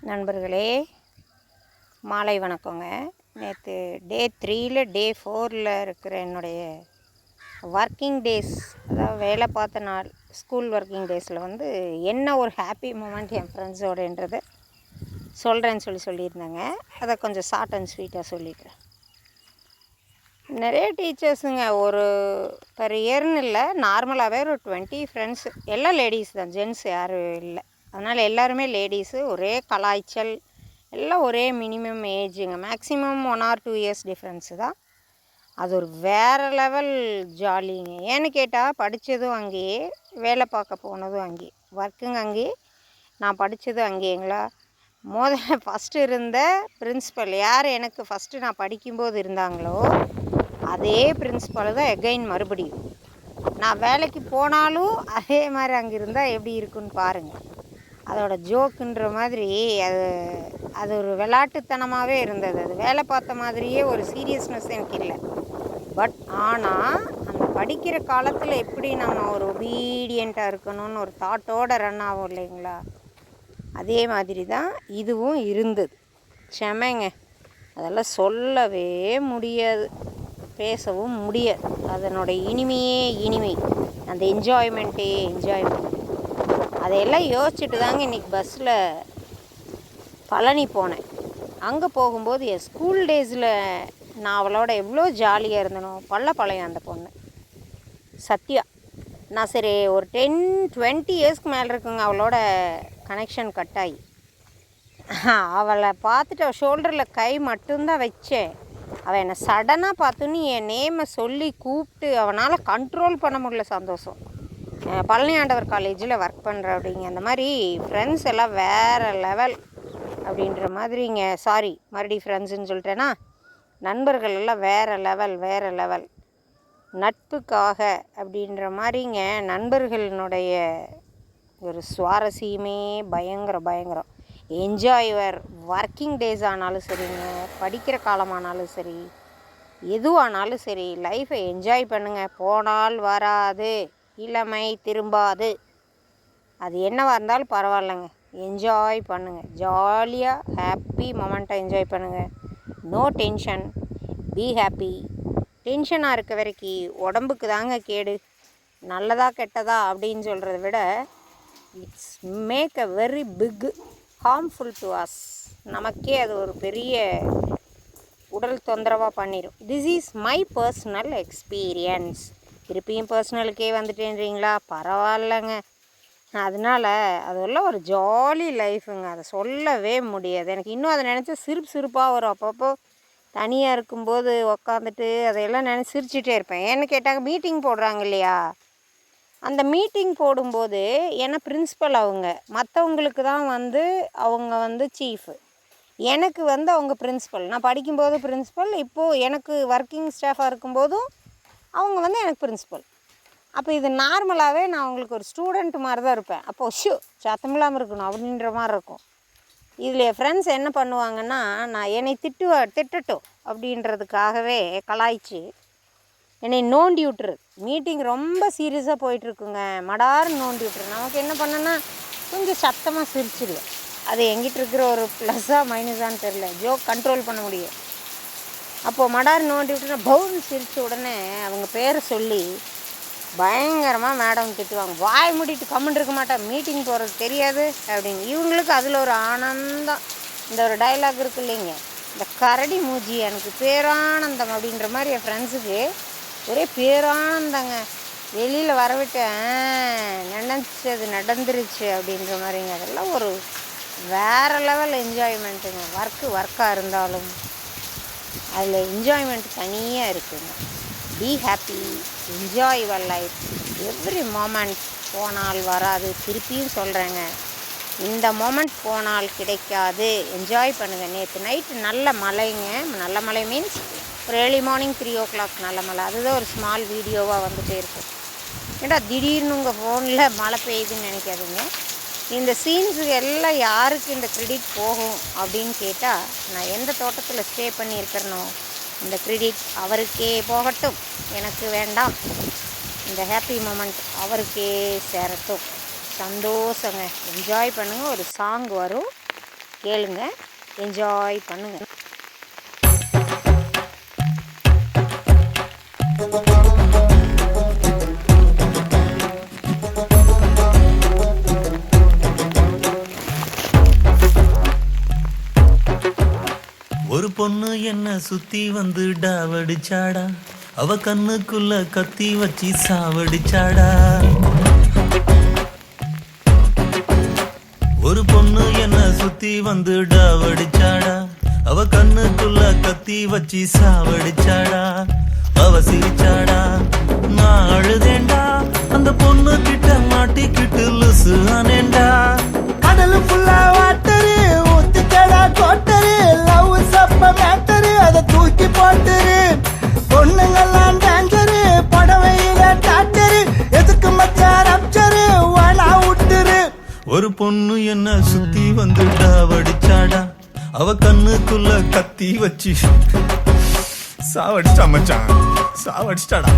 நண்பர்களே, மாலை வணக்கங்க. நேற்று டே 3ல் டே 4ல் இருக்கிற என்னுடைய ஒர்க்கிங் டேஸ், அதாவது வேலை பார்த்த நாள், ஸ்கூல் ஒர்க்கிங் டேஸில் என்ன ஒரு ஹாப்பி மூமெண்ட் என் ஃப்ரெண்ட்ஸோடன்றதை சொல்கிறேன்னு சொல்லியிருந்தேங்க. அதை கொஞ்சம் ஷார்ட் அண்ட் ஸ்வீட்டாக சொல்லிடுறேன். நிறைய டீச்சர்ஸுங்க, ஒரு பெர் இயர்னு இல்லை, நார்மலாகவே ஒரு 20 ஃப்ரெண்ட்ஸு, எல்லாம் லேடிஸ் தான், ஜென்ட்ஸ் யாரும் இல்லை. அதனால் எல்லாருமே லேடிஸு, ஒரே கலாய்ச்சல், எல்லாம் ஒரே மினிமம் ஏஜுங்க, மேக்ஸிமம் 1 or 2 இயர்ஸ் டிஃப்ரென்ஸு தான். அது ஒரு வேறு லெவல் ஜாலிங்க. ஏன்னு கேட்டால், படித்ததும் அங்கேயே, வேலை பார்க்க போனதும் அங்கேயே, ஒர்க்குங்க அங்கேயே, நான் படித்ததும் அங்கேங்களா. ஃபஸ்ட்டு இருந்த பிரின்ஸிபல் யார் எனக்கு ஃபஸ்ட்டு நான் படிக்கும்போது இருந்தாங்களோ, அதே பிரின்ஸிபல் தான் எகைன் மறுபடியும் நான் வேலைக்கு போனாலும் அதே மாதிரி அங்கே இருந்தால் எப்படி இருக்குன்னு பாருங்கள். அதோட ஜோக்குன்ற மாதிரி அது ஒரு விளையாட்டுத்தனமாகவே இருந்தது. அது வேலை பார்த்த மாதிரியே ஒரு சீரியஸ்னஸ் எனக்கு இல்லை. பட் ஆனால் அந்த படிக்கிற காலத்தில் எப்படி நம்ம ஒரு ஒபீடியண்ட்டாக இருக்கணும்னு ஒரு தாட்டோடு ரன் ஆகும் இல்லைங்களா, அதே மாதிரி தான் இதுவும் இருந்தது. செமைங்க, அதெல்லாம் சொல்லவே முடியாது, பேசவும் முடியாது. அதனோட இனிமையே இனிமை, அந்த என்ஜாய்மெண்ட். அதையெல்லாம் யோசிச்சுட்டு தாங்க இன்றைக்கி பஸ்ஸில் பழனி போனேன். அங்கே போகும்போது என் ஸ்கூல் டேஸில் நான் அவளோட எவ்வளோ ஜாலியாக இருந்தனோ, பள்ளப்பாளையம் அந்த பொண்ணு சத்யா. நான் சரி ஒரு 10-20 இயர்ஸ்க்கு மேலே இருக்குங்க அவளோட கனெக்ஷன் கட் ஆகி. அவளை பார்த்துட்டு அவள் ஷோல்டரில் கை மட்டும்தான் வச்சேன். அவள் என்னை சடனாக பார்த்துன்னு என் நேமை சொல்லி கூப்பிட்டு, அவனால் கண்ட்ரோல் பண்ண முடியல சந்தோஷம். பழனி ஆண்டவர் காலேஜில் ஒர்க் பண்ணுற அப்படிங்க. அந்த மாதிரி ஃப்ரெண்ட்ஸ் எல்லாம் வேறு லெவல் அப்படின்ற மாதிரிங்க. சாரி, மறுபடியும் ஃப்ரெண்ட்ஸுன்னு சொல்லிட்டேன்னா, நண்பர்கள் எல்லாம் வேறு லெவல். நட்புக்காக அப்படின்ற மாதிரிங்க. நண்பர்களினுடைய ஒரு சுவாரஸ்யமே பயங்கரம். என்ஜாய்வர் ஒர்க்கிங் டேஸ் ஆனாலும் சரிங்க, படிக்கிற காலமானாலும் சரி, எதுவானாலும் சரி, லைஃப்பை என்ஜாய் பண்ணுங்கள். போனால் வராது, இளமை திரும்பாது. அது என்னவாக இருந்தாலும் பரவாயில்லைங்க, என்ஜாய் பண்ணுங்கள். ஜாலியாக ஹாப்பி மொமெண்ட்டை என்ஜாய் பண்ணுங்கள். No tension, be happy. டென்ஷனாக இருக்க வரைக்கும் உடம்புக்கு தாங்க கேடு. நல்லதா கெட்டதா அப்படின்னு சொல்கிறத விட, it's make a very big harmful to us. நமக்கே அது ஒரு பெரிய உடல் தொந்தரவாக பண்ணிடும். This is my personal experience. திருப்பியும் பர்சனலுக்கே வந்துட்டேன்றீங்களா, பரவாயில்லைங்க. அதனால் அதெல்லாம் ஒரு ஜாலி லைஃபுங்க, அதை சொல்லவே முடியாது. எனக்கு இன்னும் அதை நினச்சா சிரிப்பாக வரும். அப்பப்போ தனியாக இருக்கும்போது உக்காந்துட்டு அதையெல்லாம் நினச்சி சிரிச்சிட்டே இருப்பேன். ஏன்னு கேட்டாங்க, மீட்டிங் போடுறாங்க இல்லையா, அந்த மீட்டிங் போடும்போது ஏன்னா பிரின்ஸிபல் அவங்க, மற்றவங்களுக்கு தான் அவங்க சீஃபு, எனக்கு அவங்க பிரின்ஸிபல். நான் படிக்கும்போது பிரின்ஸிபல், இப்போது எனக்கு ஒர்க்கிங் ஸ்டாஃபாக இருக்கும்போதும் அவங்க எனக்கு பிரின்ஸிபல். அப்போ இது நார்மலாகவே நான் அவங்களுக்கு ஒரு ஸ்டூடெண்ட் மாதிரி தான் இருப்பேன். அப்போது சத்தமில்லாமல் இருக்கணும் அப்படின்ற மாதிரி இருக்கும். இதில் என் ஃப்ரெண்ட்ஸ் என்ன பண்ணுவாங்கன்னா, நான் என்னை திட்டட்டும் அப்படின்றதுக்காகவே கலாய்ச்சி என்னை நோண்டி விட்டுரு. மீட்டிங் ரொம்ப சீரியஸாக போயிட்டுருக்குங்க, மடார்னு நோண்டி விட்டுரு. நமக்கு என்ன பண்ணேன்னா கொஞ்சம் சத்தமாக சிரிச்சிடுவேன். அது எங்கிட்ட இருக்கிற ஒரு ப்ளஸ்ஸாக மைனஸான்னு தெரில, ஜோக் கண்ட்ரோல் பண்ண முடியும். அப்போது மடார் நோண்டி விட்டுனா பவுன் சிரித்த உடனே அவங்க பேரை சொல்லி பயங்கரமாக மேடம் திட்டுவாங்க. வாய் மூடிட்டு கம்முன்னு இருக்க மாட்டேன், மீட்டிங் போகிறது தெரியாது அப்படின்னு. இவங்களுக்கு அதில் ஒரு ஆனந்தம். இந்த ஒரு டைலாக் இருக்கு இல்லைங்க, இந்த கரடி மூஜி எனக்கு பேரானந்தம் அப்படின்ற மாதிரி என் ஃப்ரெண்ட்ஸுக்கு ஒரே பேரானந்தங்க. வெளியில் வரவிட்டேன், நினச்சது நடந்துருச்சு அப்படின்ற மாதிரிங்க. அதெல்லாம் ஒரு வேறு லெவல் என்ஜாய்மெண்ட்டுங்க. ஒர்க்காக இருந்தாலும் அதில் என்ஜாய்மெண்ட் தனியாக இருக்குங்க. Be happy, enjoy your life, every moment. போனால் வராது, திருப்பியும் சொல்கிறேங்க, இந்த மொமெண்ட் போனால் கிடைக்காது. என்ஜாய் பண்ணுங்கள். நேற்று நைட்டு நல்ல மழைங்க. நல்ல மழை மீன்ஸ் ஒரு ஏர்லி மார்னிங் 3 o'clock நல்ல மழை. அதுதான் ஒரு ஸ்மால் வீடியோவாக வந்துகிட்டே இருக்கும். ஏன்னா திடீர்னு உங்கள் ஃபோனில் மழை பெய்யுதுன்னு நினைக்காதுங்க. இந்த சீன்ஸுக்கு எல்லாம் யாருக்கு இந்த க்ரெடிட் போகும் அப்படின்னு கேட்டால், நான் எந்த தோட்டத்தில் ஸ்டே பண்ணியிருக்கிறனோ இந்த க்ரெடிட் அவருக்கே போகட்டும், எனக்கு வேண்டாம். இந்த ஹாப்பி மொமெண்ட் அவருக்கே சேரட்டும். சந்தோஷங்க. என்ஜாய் பண்ணுங்கள். ஒரு சாங் வரும், கேளுங்க, என்ஜாய் பண்ணுங்கள். ஒரு பொண்ணு என்ன சுத்தி வந்து டாவடிச்சாடா, அவ கண்ணுக்குள்ள கத்தி வச்சு சாவடிச்சாடா. ஒரு பொண்ணு என்ன சுத்தி வந்து டாவடிச்சாடா, அவ கண்ணுக்குள்ள கத்தி வச்சு சாவடிச்சாடா. அவ சிரிச்சாடா, நான் அழுதேண்டா, அந்த பொண்ணு கிட்ட மாட்டிக்கிட்டு லுசு ஆனேண்டா. கடலு ஃபுல்லா வாட்டரு, ஊத்திக்கடா கோட்டரு, லவ் சப்ப மேட்டரு, அதை தூக்கி போட்டுரு. பொண்ணுங்கெல்லாம் டேஞ்சரு, படவையில டாக்டரு, எதுக்கு மச்சான் ரப்சரு, வாழா விட்டுரு. ஒரு பொண்ணு என்ன சுத்தி வந்து டாவடிச்சாடா, அவ கண்ணுக்குள்ள கத்தி வச்சு சாவடிச்சா மச்சான், சாவடிச்சிட்டாடா.